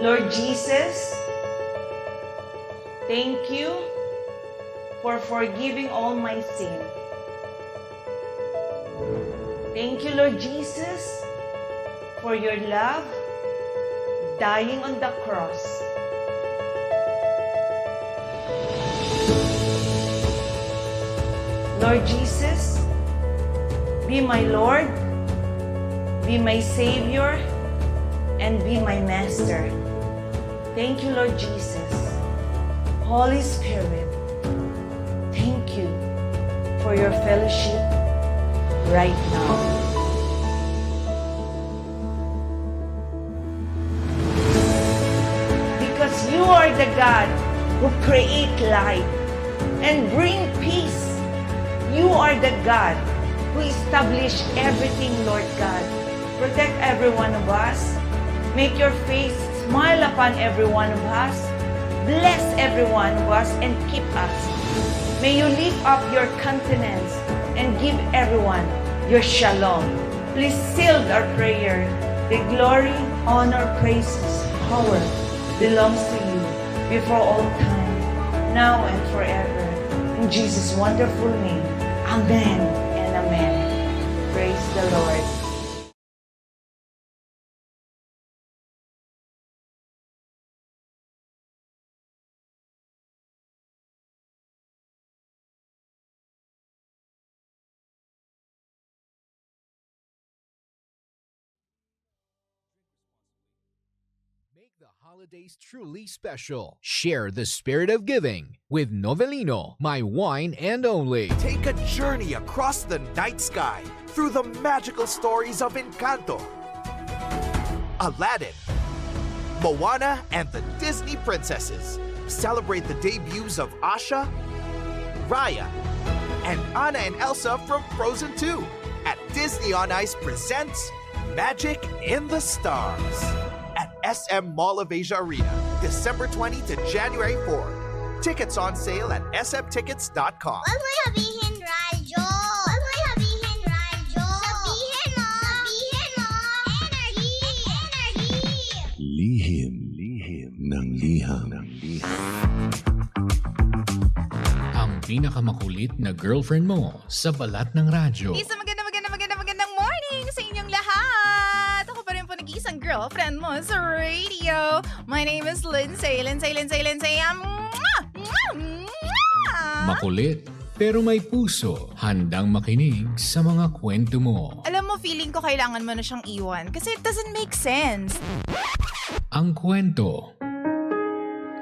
Lord Jesus, thank you for forgiving all my sin. Thank you, Lord Jesus, for your love, dying on the cross. Lord Jesus, be my Lord, be my Savior, and be my Master. Thank you, Lord Jesus. Holy Spirit, thank you for your fellowship right now. Because you are the God who create light and bring peace. You are the God who establish everything, Lord God. Protect every one of us. Make your face smile upon every one of us. Bless every one of us and keep us. May you lift up your countenance and give everyone your shalom. Please seal our prayer. The glory, honor, praises, power belongs to you before all time, now and forever. In Jesus' wonderful name, amen and amen. Praise the Lord. Make the holidays truly special. Share the spirit of giving with Novelino, my wine and only. Take a journey across the night sky through the magical stories of Encanto, Aladdin, Moana, and the Disney princesses. Celebrate the debuts of Asha, Raya, and Anna and Elsa from Frozen 2 at Disney on Ice presents Magic in the Stars at SM Mall of Asia Arena, December 20 to January 4. Tickets on sale at smtickets.com. Huwag mo sabihin radyo. Huwag mo sabihin radyo. Sabihin mo. Sabihin mo. Energy. Lihim ng liham. Ang pinakamakulit na girlfriend mo sa balat ng radyo. Isang magandang morning sa inyong lahat! Ako pa rin po nag-iisang girlfriend mo sa radio. My name is Lindsay. Makulit pero may puso, handang makinig sa mga kwento mo. Alam mo, feeling ko kailangan mo na siyang iwan kasi it doesn't make sense. Ang kwento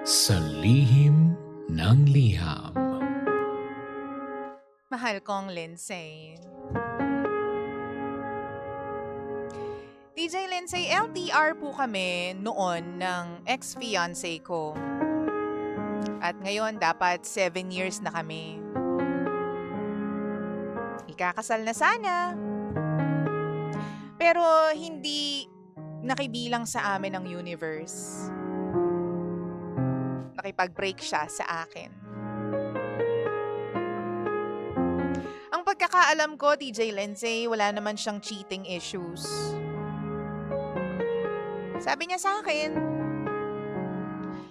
sa lihim ng liham. Mahal kong Lindsay. DJ Lindsay, LDR po kami noon ng ex-fiancé ko. At ngayon, dapat 7 years na kami. Ikakasal na sana. Pero hindi nakibilang sa amin ang universe. Nakipag-break siya sa akin. Ang pagkakaalam ko, DJ Lindsay, wala naman siyang cheating issues. Sabi niya sa akin,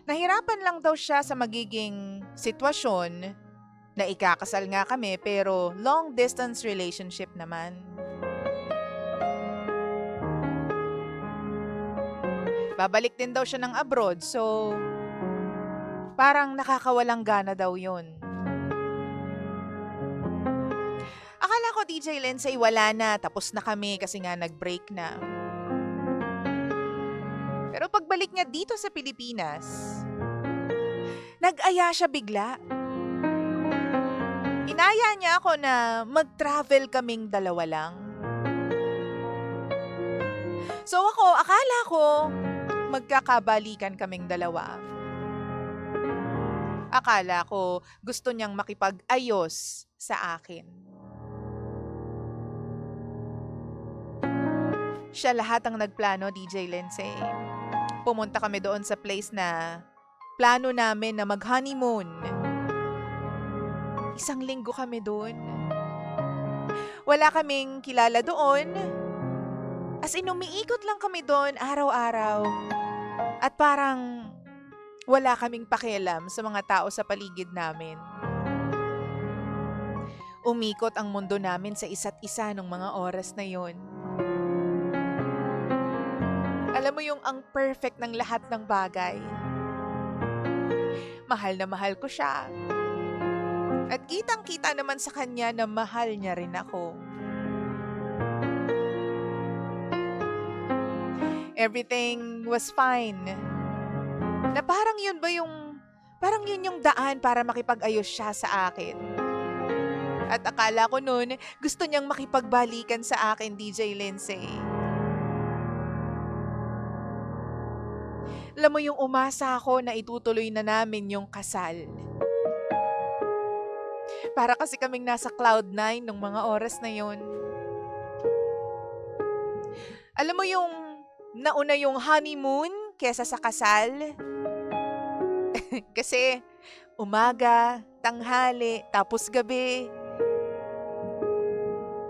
nahirapan lang daw siya sa magiging sitwasyon na ikakasal nga kami pero long distance relationship naman. Babalik din daw siya ng abroad so parang nakakawalang gana daw yun. Akala ko DJ Lindsay wala na, tapos na kami kasi nga nag-break na. Pero pagbalik niya dito sa Pilipinas, nag-aya siya bigla. Inaya niya ako na mag-travel kaming dalawa lang. So ako, akala ko magkakabalikan kaming dalawa. Akala ko gusto niyang makipag-ayos sa akin. Siya lahat ang nagplano, DJ Lindsay. Pumunta kami doon sa place na plano namin na mag-honeymoon. 1 linggo kami doon. Wala kaming kilala doon. As in, umiikot lang kami doon araw-araw. At parang wala kaming pakialam sa mga tao sa paligid namin. Umikot ang mundo namin sa isa't isa nung mga oras na yon. Alam mo yung ang perfect ng lahat ng bagay. Mahal na mahal ko siya. At kitang-kita naman sa kanya na mahal niya rin ako. Everything was fine. Na parang yun yung daan para makipag-ayos siya sa akin. At akala ko noon, gusto niyang makipagbalikan sa akin, DJ Lindsay. Alam mo yung umasa ako na itutuloy na namin yung kasal. Para kasi kaming nasa cloud 9 nung mga oras na yon. Alam mo yung nauna yung honeymoon kesa sa kasal? Kasi umaga, tanghali, tapos gabi.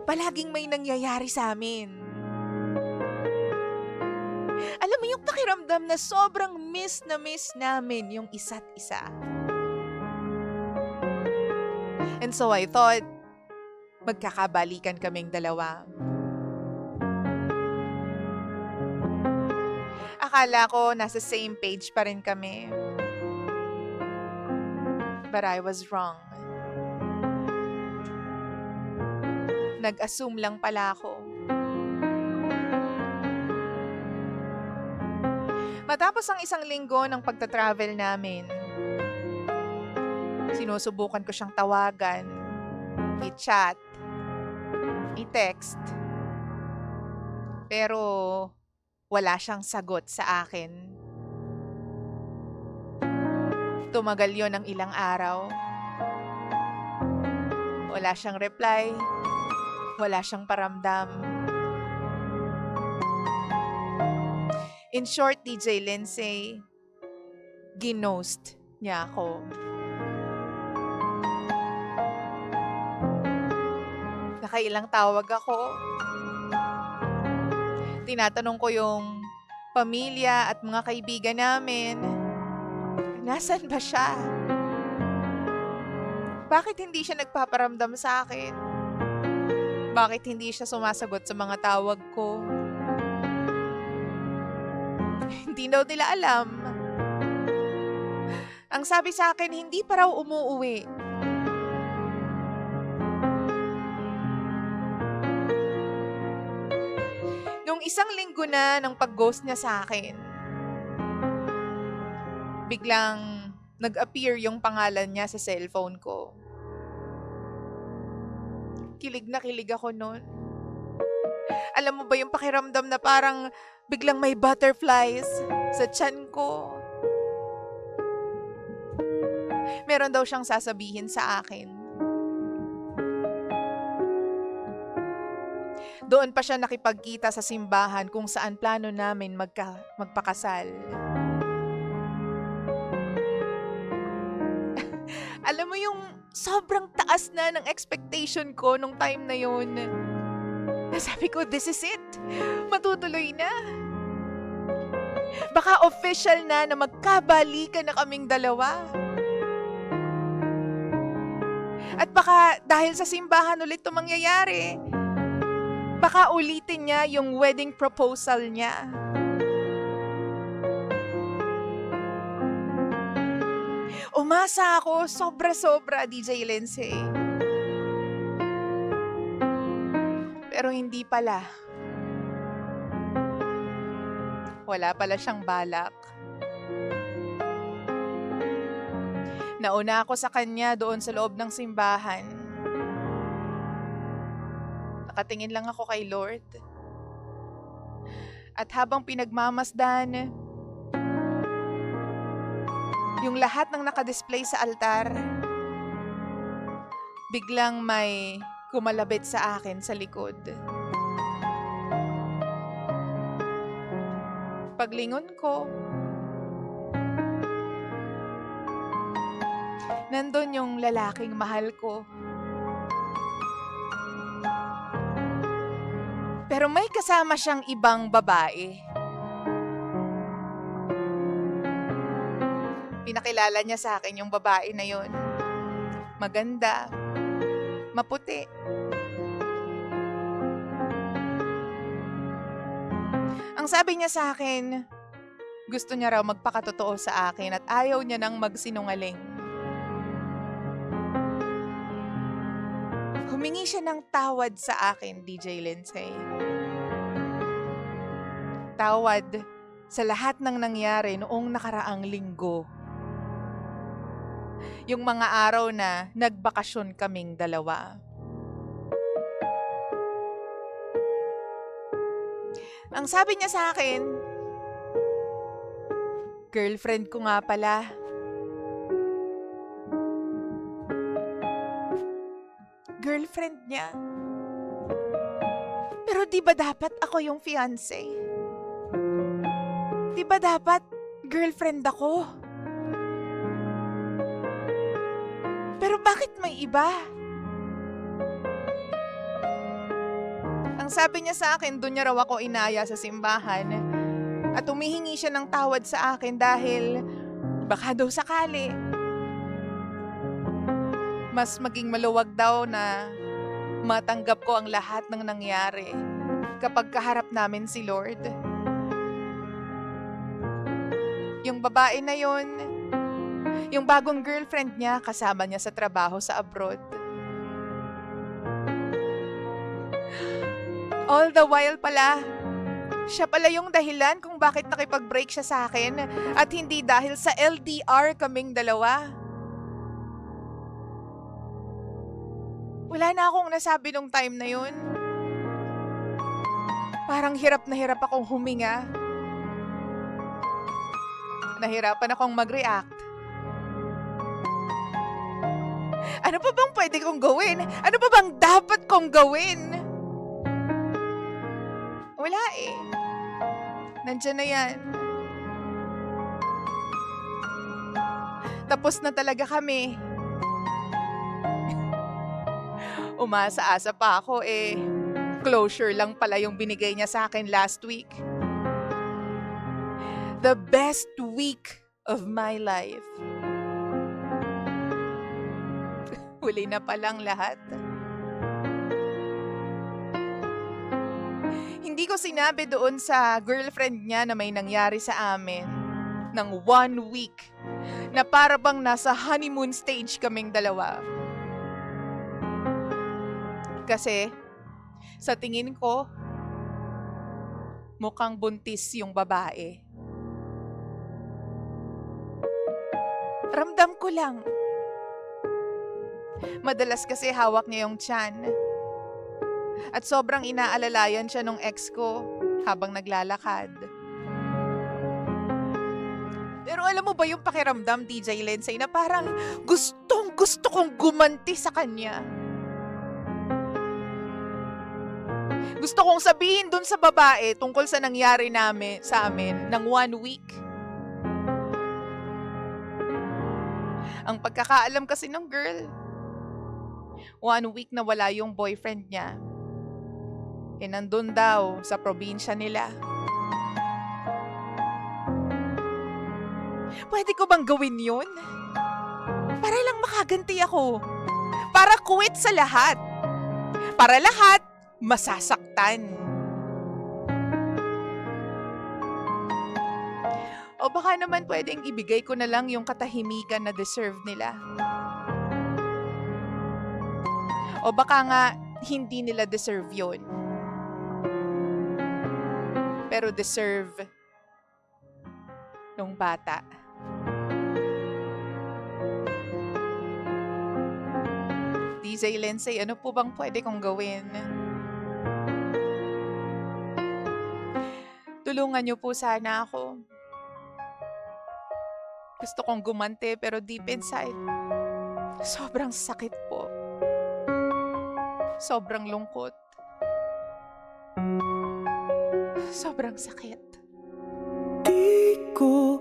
Palaging may nangyayari sa amin. Alam mo yung pakiramdam na sobrang miss na miss namin yung isa't isa. And so I thought, magkakabalikan kaming dalawa. Akala ko nasa same page pa rin kami. But I was wrong. Nag-assume lang pala ako. Matapos ang isang linggo ng pagta-travel namin, sinusubukan ko siyang tawagan, i-chat, i-text. Pero wala siyang sagot sa akin. Tumagal yon ng ilang araw. Wala siyang reply. Wala siyang paramdam. In short, DJ Lindsay, ginost niya ako. Nakailang tawag ako. Tinatanong ko yung pamilya at mga kaibigan namin. Nasaan ba siya? Bakit hindi siya nagpaparamdam sa akin? Bakit hindi siya sumasagot sa mga tawag ko? Hindi daw nila alam. Ang sabi sa akin, hindi pa raw umuuwi. Nung isang linggo na ng pag-ghost niya sa akin, biglang nag-appear yung pangalan niya sa cellphone ko. Kilig na kilig ako noon. Alam mo ba yung pakiramdam na parang biglang may butterflies sa tiyan ko? Meron daw siyang sasabihin sa akin. Doon pa siya nakipagkita sa simbahan kung saan plano namin magpakasal. Alam mo yung sobrang taas na ng expectation ko nung time na yun. Sabi ko, this is it. Matutuloy na. Baka official na magkabalikan na kaming dalawa. At baka dahil sa simbahan ulit ito mangyayari, baka ulitin niya yung wedding proposal niya. Umasa ako, sobra-sobra, DJ Lindsay. Pero hindi pala. Wala pala siyang balak. Nauna ako sa kanya doon sa loob ng simbahan. Nakatingin lang ako kay Lord. At habang pinagmamasdan, yung lahat ng nakadisplay sa altar, biglang may kumalabit sa akin sa likod. Paglingon ko, nandun yung lalaking mahal ko. Pero may kasama siyang ibang babae. Pinakilala niya sa akin yung babae na yon. Maganda, maputi. Ang sabi niya sa akin, gusto niya raw magpakatotoo sa akin at ayaw niya nang magsinungaling. Humingi siya ng tawad sa akin, DJ Lindsay. Tawad sa lahat ng nangyari noong nakaraang linggo. Yung mga araw na nagbakasyon kaming dalawa. Ang sabi niya sa akin, girlfriend ko nga pala. Girlfriend niya. Pero di ba dapat ako yung fiancé? Di ba dapat girlfriend ako? Pero bakit may iba? Ang sabi niya sa akin, doon niya raw ako inaya sa simbahan at humihingi siya ng tawad sa akin dahil baka daw sakali mas maging maluwag daw na matanggap ko ang lahat ng nangyari kapag kaharap namin si Lord. Yung babae na yon, yung bagong girlfriend niya, kasama niya sa trabaho sa abroad. All the while pala, siya pala yung dahilan kung bakit nakipag-break siya sa akin at hindi dahil sa LDR kaming dalawa. Wala na akong nasabi nung time na yun. Parang hirap na hirap akong huminga. Nahirapan akong mag-react. Ano pa bang pwede kong gawin? Ano pa bang dapat kong gawin? Wala eh. Nandiyan na yan. Tapos na talaga kami. Umasa-asa pa ako eh. Closure lang pala yung binigay niya sa akin last week. The best week of my life. Huli na palang lahat. Hindi ko sinabi doon sa girlfriend niya na may nangyari sa amin ng 1 week na para bang nasa honeymoon stage kaming dalawa. Kasi sa tingin ko, mukhang buntis yung babae. Ramdam ko lang. Madalas kasi hawak niya yung tiyan. At sobrang inaalalayan siya nung ex ko habang naglalakad. Pero alam mo ba yung pakiramdam, DJ Lindsay, na parang gusto kong gumanti sa kanya. Gusto kong sabihin dun sa babae tungkol sa nangyari sa amin ng 1 week. Ang pagkakaalam kasi ng girl, 1 week na wala yung boyfriend niya. E nandun daw sa probinsya nila. Pwede ko bang gawin yun? Para lang makaganti ako. Para quit sa lahat. Para lahat masasaktan. O baka naman pwedeng ibigay ko na lang yung katahimikan na deserve nila. O baka nga hindi nila deserve yun. Pero deserve nung bata. DJ Lindsay, ano po bang pwede kong gawin? Tulungan niyo po sana ako. Gusto kong gumante pero deep inside, sobrang sakit po. Sobrang lungkot. Sobrang sakit. Di ko